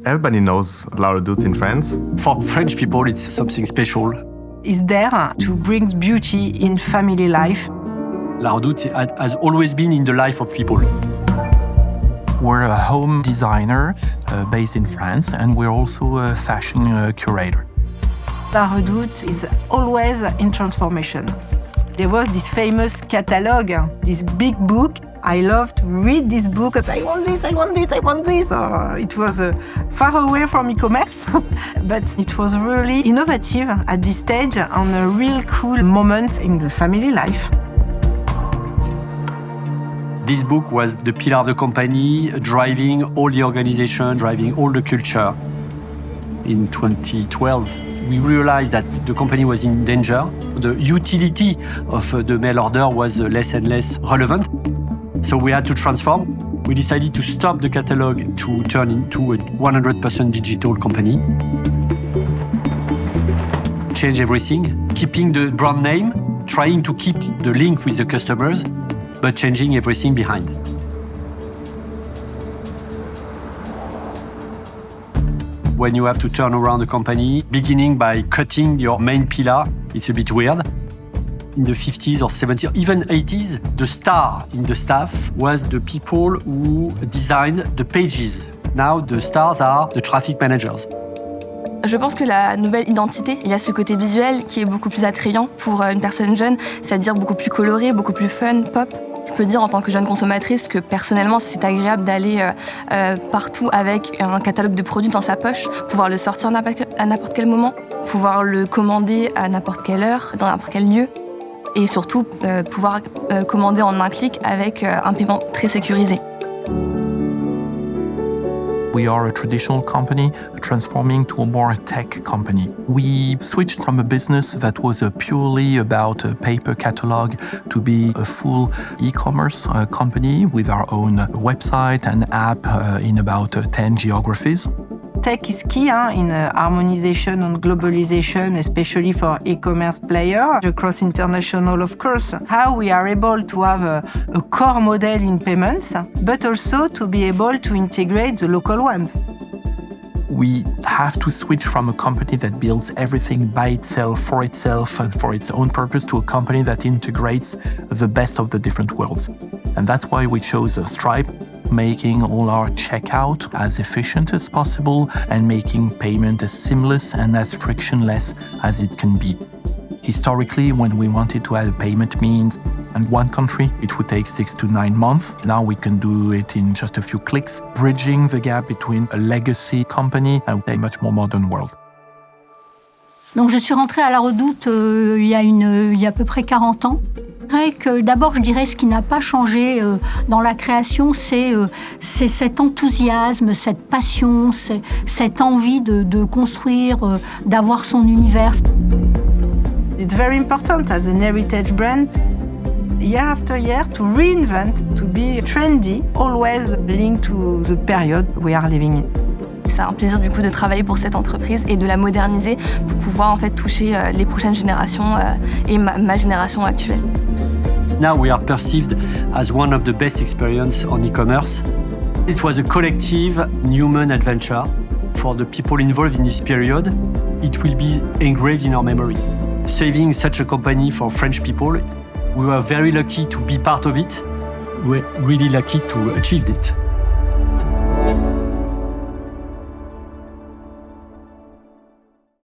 Everybody knows Redoute in France. For French people, it's something special. Is there to bring beauty in family life. Redoute has always been in the life of people. We're a home designer based in France, and we're also a fashion curator. La Redoute is always in transformation. There was this famous catalogue, this big book. I love to read this book, and I want this, I want this, I want this. It was far away from e-commerce, but it was really innovative at this stage and a real cool moment in the family life. This book was the pillar of the company, driving all the organization, driving all the culture. In 2012, we realized that the company was in danger. The utility of the mail order was less and less relevant. So we had to transform. We decided to stop the catalog to turn into a 100% digital company. Change everything, keeping the brand name, trying to keep the link with the customers, but changing everything behind. When you have to turn around a company, beginning by cutting your main pillar, it's a bit weird. In the 50s or 70s, even 80s, the star in the staff was the people who designed the pages. Now, the stars are the traffic managers. Je pense que la nouvelle identité, il y a ce côté visuel qui est beaucoup plus attrayant pour une personne jeune, c'est-à-dire beaucoup plus coloré, beaucoup plus fun, pop. Je peux dire en tant que jeune consommatrice que personnellement, c'est agréable d'aller partout avec un catalogue de produits dans sa poche, pouvoir le sortir à n'importe quel moment, pouvoir le commander à n'importe quelle heure, dans n'importe quel lieu, et surtout pouvoir commander en un clic avec un paiement très sécurisé. We are a traditional company transforming to a more tech company. We switched from a business that was purely about a paper catalog to be a full e-commerce company with our own website and app in about 10 geographies. Tech is key in harmonization and globalization, especially for e-commerce players across international, of course. How we are able to have a core model in payments, but also to be able to integrate the local ones. We have to switch from a company that builds everything by itself, and for its own purpose, to a company that integrates the best of the different worlds. And that's why we chose Stripe, making all our checkout as efficient as possible and making payment as seamless and as frictionless as it can be. Historically, when we wanted to add a payment means in one country, it would take 6 to 9 months. Now we can do it in just a few clicks, bridging the gap between a legacy company and a much more modern world. Donc je suis rentrée à la Redoute il y a à peu près 40 ans. D'abord, je dirais ce qui n'a pas changé dans la création, c'est cet enthousiasme, cette passion, cette envie de construire, d'avoir son univers. It's very important as an heritage brand, year after year, to reinvent, to be trendy, always linked to the period we are living in. C'est un plaisir du coup de travailler pour cette entreprise et de la moderniser pour pouvoir en fait toucher les prochaines générations et ma génération actuelle. Now we are perceived as one of the best experiences on e-commerce. It was a collective human adventure. For the people involved in this period, it will be engraved in our memory. Saving such a company for French people, we were very lucky to be part of it. We're really lucky to achieve it.